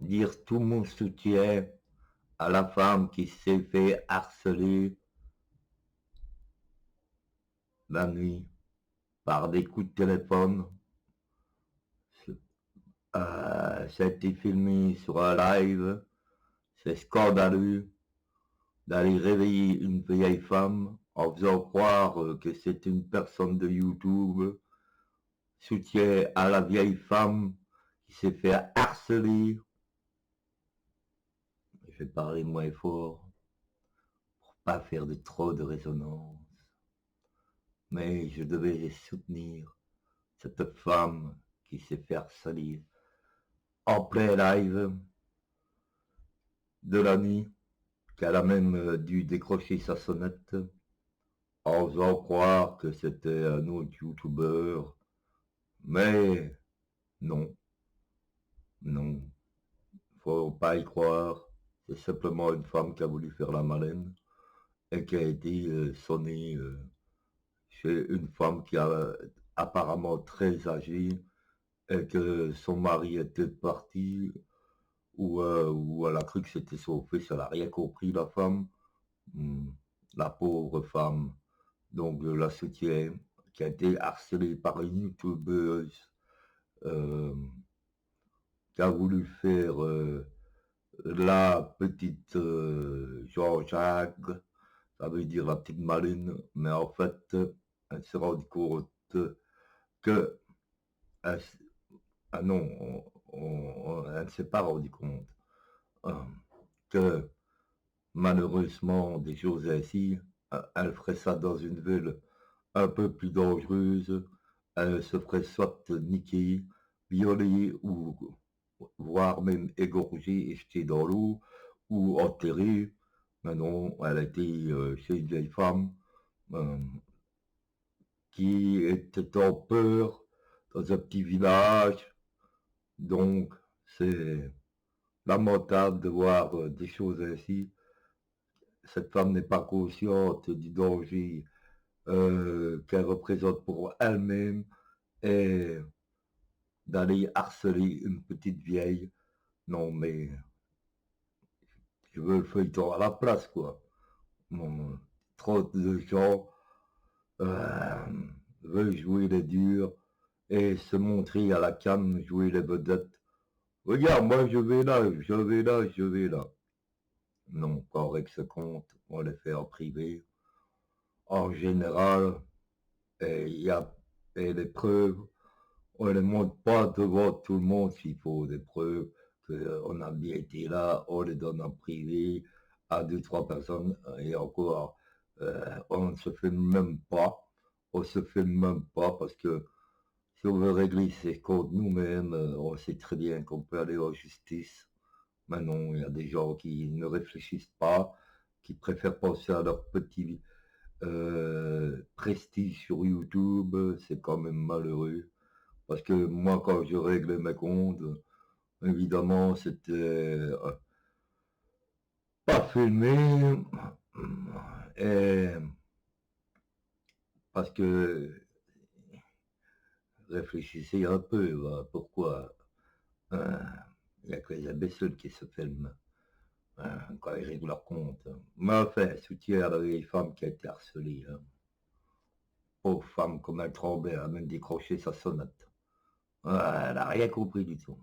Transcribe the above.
dire tout mon soutien à la femme qui s'est fait harceler la nuit par des coups de téléphone. Ça a été filmé sur un live. C'est scandaleux d'aller réveiller une vieille femme en faisant croire que c'est une personne de YouTube. Soutien à la vieille femme qui s'est fait harceler. Je vais parler moins fort pour pas faire de trop de résonance. Mais je devais soutenir cette femme qui s'est fait harceler en plein live de la nuit, qu'elle a même dû décrocher sa sonnette en faisant croire que c'était un autre youtubeur. Mais non, non, faut pas y croire. C'est simplement une femme qui a voulu faire la malène et qui a été sonnée chez une femme qui a apparemment très âgée et que son mari était parti ou elle a cru que c'était son fils, elle n'a rien compris la femme. Hmm, la pauvre femme, donc la soutient, qui a été harcelée par une youtubeuse euh, qui a voulu faire la petite Jean-Jacques, ça veut dire la petite Maline, mais en fait, elle s'est rendue compte que, elle, ah non, elle ne s'est pas rendue compte que malheureusement des choses ainsi, elle ferait ça dans une ville un peu plus dangereuse, elle se ferait soit niquer, violer ou voire même égorger et jeter dans l'eau ou enterrer. Mais non, elle a été chez une vieille femme euh, qui était en peur dans un petit village. Donc, c'est lamentable de voir des choses ainsi. Cette femme n'est pas consciente du danger qu'elle représente pour elle-même et d'aller harceler une petite vieille. Non, mais je veux le feuilleton à la place, quoi. Bon, trop de gens euh, veulent jouer les durs et se montrer à la cam, jouer les vedettes. Regarde, moi je vais là, je vais là, je vais là. Non, pas avec ce compte, on les fait en privé. En général, il y a et les preuves, on ne les montre pas devant tout le monde s'il faut des preuves qu'on a bien été là, on les donne en privé à deux, trois personnes et encore, on ne se filme même pas, on se filme même pas parce que si on veut régler ses comptes nous-mêmes, on sait très bien qu'on peut aller en justice. Mais non, il y a des gens qui ne réfléchissent pas, qui préfèrent penser à leur petit prestige sur YouTube, c'est quand même malheureux. Parce que moi, quand je réglais mes comptes, évidemment, c'était pas filmé. Et parce que réfléchissez un peu, pourquoi il n'y a que les imbéciles qui se filment quand ils règlent leur compte. Mais enfin, soutien à la vieille femme qui a été harcelée. Hein. Pauvre femme, comme elle tremblait, elle a même décroché sa sonnette. Elle n'a rien compris du tout.